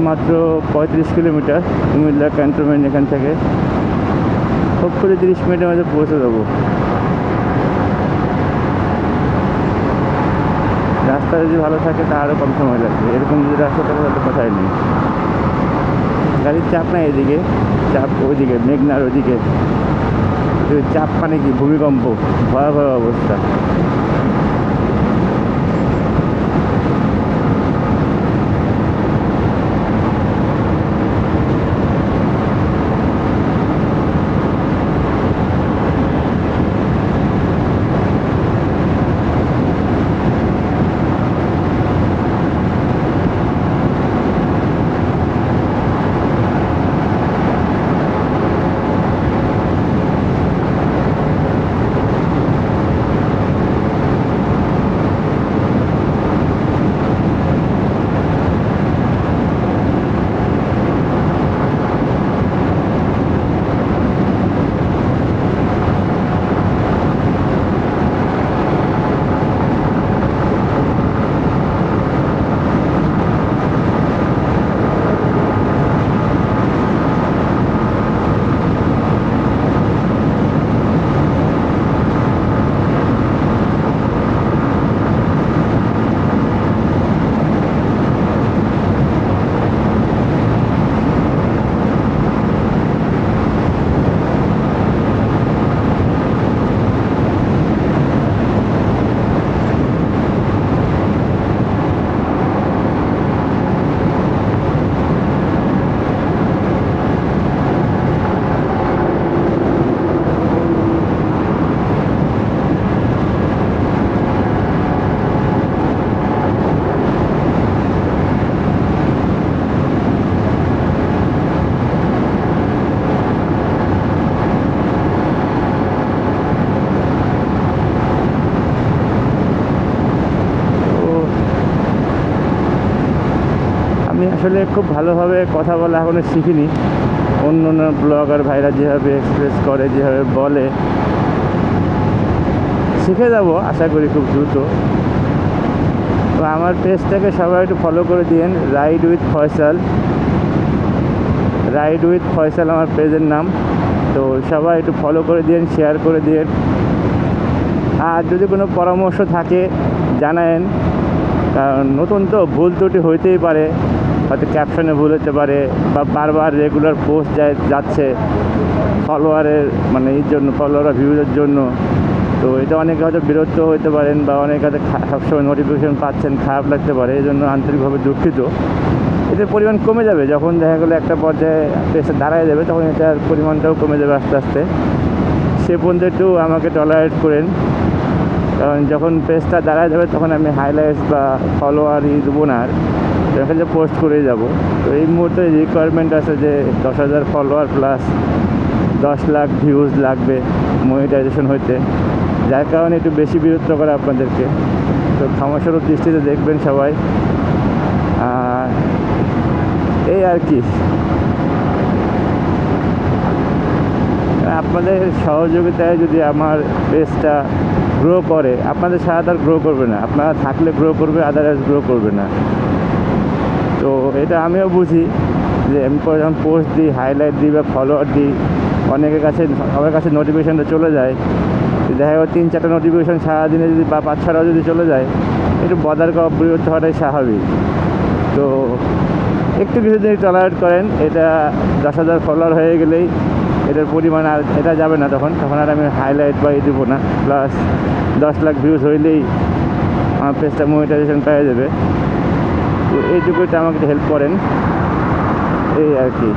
মাত্র 35 kilometre Comilla cantonment এখান থেকে। হোপফুলি 30 মিনিটের মধ্যে পৌঁছে যাবো। রাস্তা যদি ভালো থাকে তা আরও কম সময় লাগবে। এরকম যদি রাস্তা থাকে তাহলে কোথায় নেই, গাড়ির চাপ নাই এদিকে, চাপ ওইদিকে মেঘনার ওইদিকে। চাপ মানে কি ভূমিকম্প, ভয়াবহ অবস্থা। আসলে খুব ভালোভাবে কথা বলা এখনও শিখিনি। অন্য অন্য ব্লগার ভাইরা যেভাবে এক্সপ্রেস করে, যেভাবে বলে, শিখে যাব আশা করি খুব দ্রুত। তো আমার পেজটাকে সবাই একটু ফলো করে দিন, ride with Faisal. Ride with Faisal আমার পেজের নাম। তো সবাই একটু ফলো করে দিন, শেয়ার করে দিন। আর যদি কোনো পরামর্শ থাকে জানায়েন, কারণ নতুন তো ভুল ত্রুটি হইতেই পারে, হয়তো ক্যাপশনে ভুল হতে পারে, বা বারবার রেগুলার পোস্ট যাচ্ছে ফলোয়ারের মানে এর জন্য, ফলোয়ার ভিউজের জন্য। তো এটা অনেকে হয়তো বিরক্ত হতে পারেন, বা অনেকে হয়তো সবসময় নোটিফিকেশন পাচ্ছেন, খারাপ লাগতে পারে। এই জন্য আন্তরিকভাবে দুঃখিত। এটার পরিমাণ কমে যাবে যখন দেখা গেলো একটা পর্যায়ে পেজটা দাঁড়ায় যাবে, তখন এটার পরিমাণটাও কমে যাবে আস্তে আস্তে। সে পর্যন্ত একটু আমাকে টলারেট করেন, কারণ যখন পেজটা দাঁড়ায় যাবে তখন আমি হাইলাইটস বা ফলোয়ারই দেবো না, আর এখানে পোস্ট করেই যাব। তো এই মুহূর্তে রিকোয়ারমেন্ট আছে যে 10,000 ফলোয়ার প্লাস 10 লাখ ভিউজ লাগবে মনিটাইজেশন হইতে, যার কারণে একটু বেশি বিরক্ত করে আপনাদেরকে। তো ক্ষমাস্বরূপ দৃষ্টিতে দেখবেন সবাই। এই আর কি, আপনাদের সহযোগিতায় যদি আমার পেজটা গ্রো করে, আপনাদের ছাড়া তার গ্রো করবে না। আপনারা থাকলে গ্রো করবে, আদারওয়াইজ গ্রো করবে না। তো এটা আমিও বুঝি যে আমি যখন পোস্ট দিই, হাইলাইট দিই বা ফলোয়ার দিই, অনেকের কাছে, সবার কাছে নোটিফিকেশানটা চলে যায়। দেখা গেল 3-4টা নোটিফিকেশান সারাদিনে যদি বা 5-6টাও যদি চলে যায়, একটু বদার বিরক্ত হওয়াটাই স্বাভাবিক। তো একটু কিছু যদি টলারেট করেন, এটা 10,000 ফলোয়ার হয়ে গেলেই এটার পরিমাণ আর এটা যাবে না, তখন আর আমি হাইলাইট বা দেবো না। প্লাস 10 লাখ ভিউজ হইলেই আমার পেজটা মনিটাইজেশন পেয়ে যাবে। তো এইটুকুটা আমাকে হেল্প করেন, এই আর কি।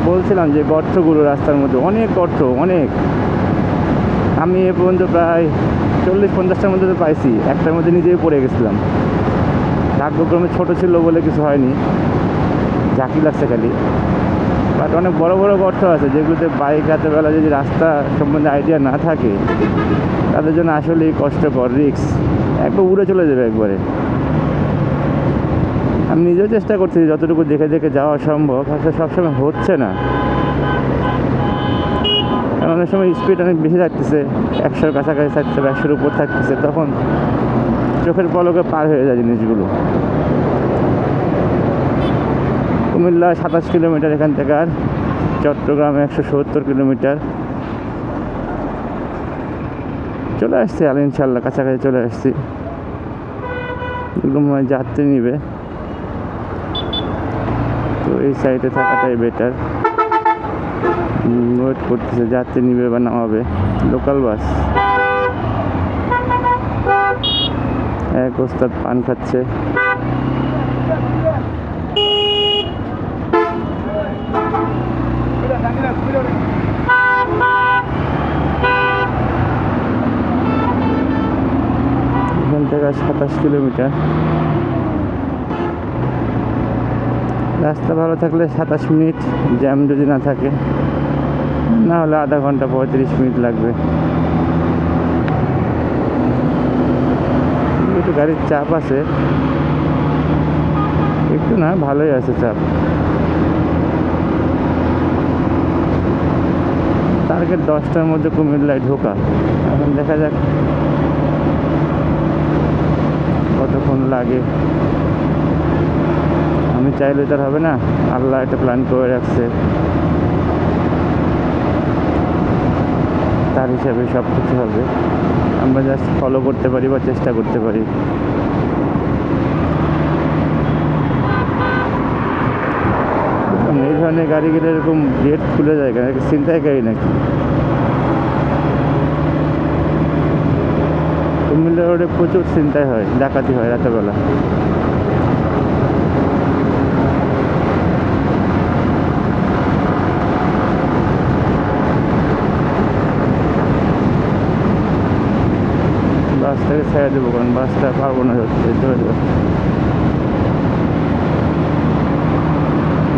বলছিলাম যে গর্তগুলো রাস্তার মধ্যে অনেক গর্ত, অনেক। আমি এ পর্যন্ত প্রায় 40-50টার মধ্যে তো পাইছি, একটার মধ্যে নিজেই পড়ে গেছিলাম। ভাগ্যক্রমে ছোটো ছিল বলে কিছু হয়নি, ঝাঁকি লাগছে খালি। বাট অনেক বড় বড় গর্ত আছে যেগুলোতে বাইক রাতেরবেলা যদি রাস্তা সম্বন্ধে আইডিয়া না থাকে তাদের জন্য আসলেই কষ্টকর, রিস্ক, একবার উড়ে চলে যাবে একবারে। আমি নিজেও চেষ্টা করছি যতটুকু দেখে দেখে যাওয়া সম্ভব, আসলে সবসময় হচ্ছে না, কারণ অনেক সময় স্পিড অনেক বেশি থাকতেছে, 100-র কাছাকাছি থাকতেছে, 100-র উপর থাকতেছে, তখন চোখের পলকে পার হয়ে যায় জিনিসগুলো। কুমিল্লা 27 কিলোমিটার এখান থেকে, আর চট্টগ্রাম 170 কিলোমিটার। চলে আসছি ইনশাল্লাহ, কাছাকাছি চলে আসছি। এগুলো মনে হয় যাত্রী নিবে, তো এই সাইডে থাকাটাই বেটার। ওয়েট করতেছে যাত্রী নিবে বা নামাবে। লোকাল বাস, এক ওস্তাদ পান খাচ্ছে। এখান থেকে 27 কিলোমিটার। রাস্তা ভালো থাকলে 27 মিনিট, জ্যাম যদি না থাকে, না হলে আধা ঘন্টা 35 মিনিট লাগবে। একটু গাড়ির চাপ আছে, একটু না ভালোই আছে চাপ। টার্গেট 10টার মধ্যে কুমিল্লায় ঢোকা, এখন দেখা যাক কতক্ষণ লাগে। আমি চাইলে তার হবে না, আল্লাহ একটা প্ল্যান করে রাখছে, তার হিসাবে সব কিছু হবে। আমরা জাস্ট ফলো করতে পারি বা চেষ্টা করতে পারি। এই ধরনের গাড়িগুলো এরকম গেট খুলে যায় কেন? ছিনতাই গাড়ি নাকি? কুমিল্লা রোডে প্রচুর ছিনতাই হয়, ডাকাতি হয় রাতেরবেলা। বাসটাকে ছেড়ে দেবো, কারণ বাসটা পারবো না, হচ্ছে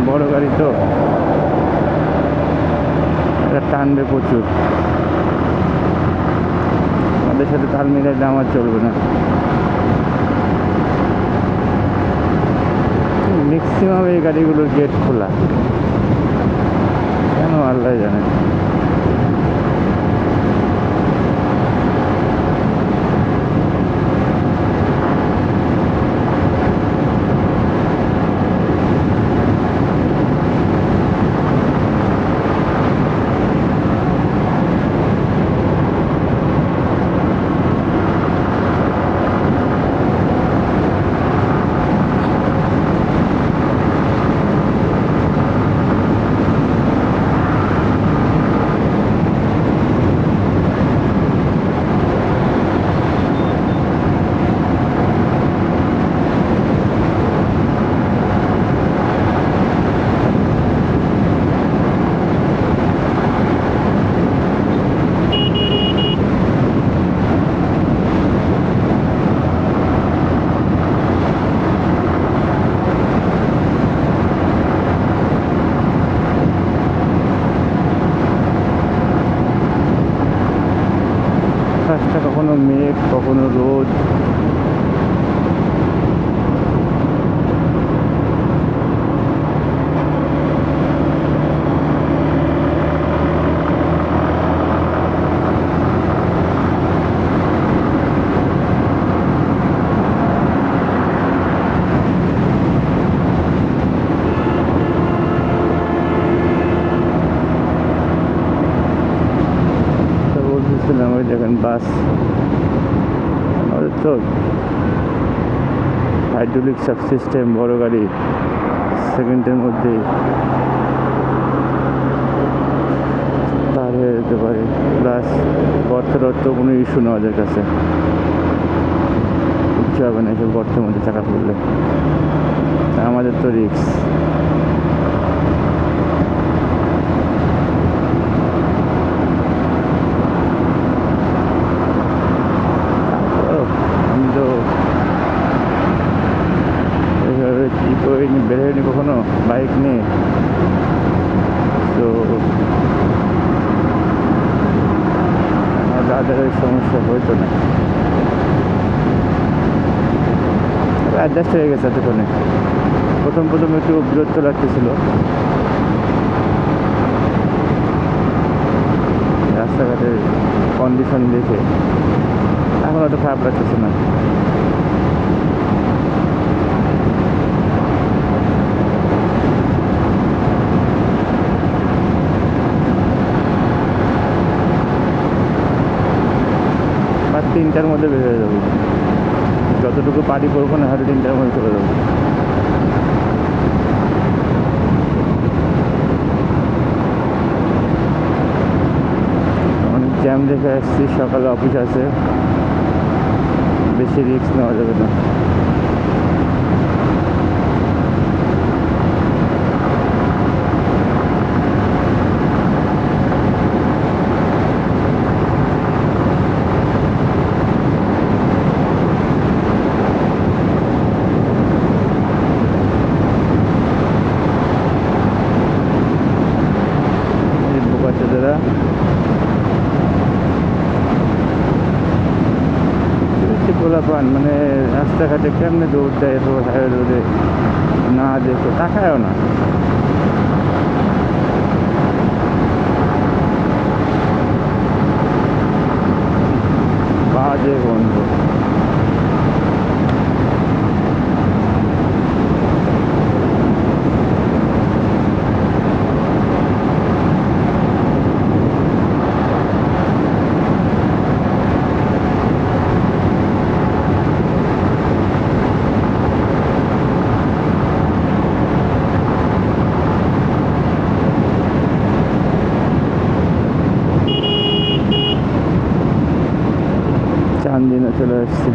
বড় গাড়ি তো, এটা টানবে প্রচুর, আমাদের সাথে তাল মিলাইলে আমার চলবে না। ম্যাক্সিমাম এই গাড়িগুলোর গেট খোলা, কেন আল্লাহ জানে। আকাশটা কখনো মেঘ, কখনো রোদ। বলতেছিলাম ওই দেখেন বাস, আমাদের তো হাইড্রোলিক সাব সিস্টেম, বড় গাড়ি সেকেন্ডের মধ্যেই পার হয়ে যেতে পারে। প্লাস গর্তের অর্থ কোনো ইস্যু না ওদের কাছে, কিচ্ছু হবে না এসব গর্তের মধ্যে চাকা পড়লে। আমাদের তো রিস্ক। আমি তো এইভাবে কী করে বের হয়নি কখনো বাইক নিয়ে। ওই সমস্যা হইতো না, অ্যাডজাস্ট হয়ে গেছে এতক্ষণে। প্রথম প্রথম একটু বিরক্ত লাগতেছিল রাস্তাঘাটের কন্ডিশন দেখে, এখন অত খারাপ লাগতেছে না। আর 3টার মধ্যে বের হয়ে যাবো, যতটুকু পারি করবো না, হয়তো 3টার মধ্যে চলে যাবো। অনেক জ্যাম দেখে আসছি, সকালে অফিস আছে, বেশি রিস্ক নেওয়া যাবে না। বাচ্চাদেরা পোলাপান মানে রাস্তাঘাটে কেমনে দৌড় দেয়, রোড হাইওয়ে রোডে না দেখে তাকায়ও না। বাজে গন্ধ। চান্দিনা চলে আসছি।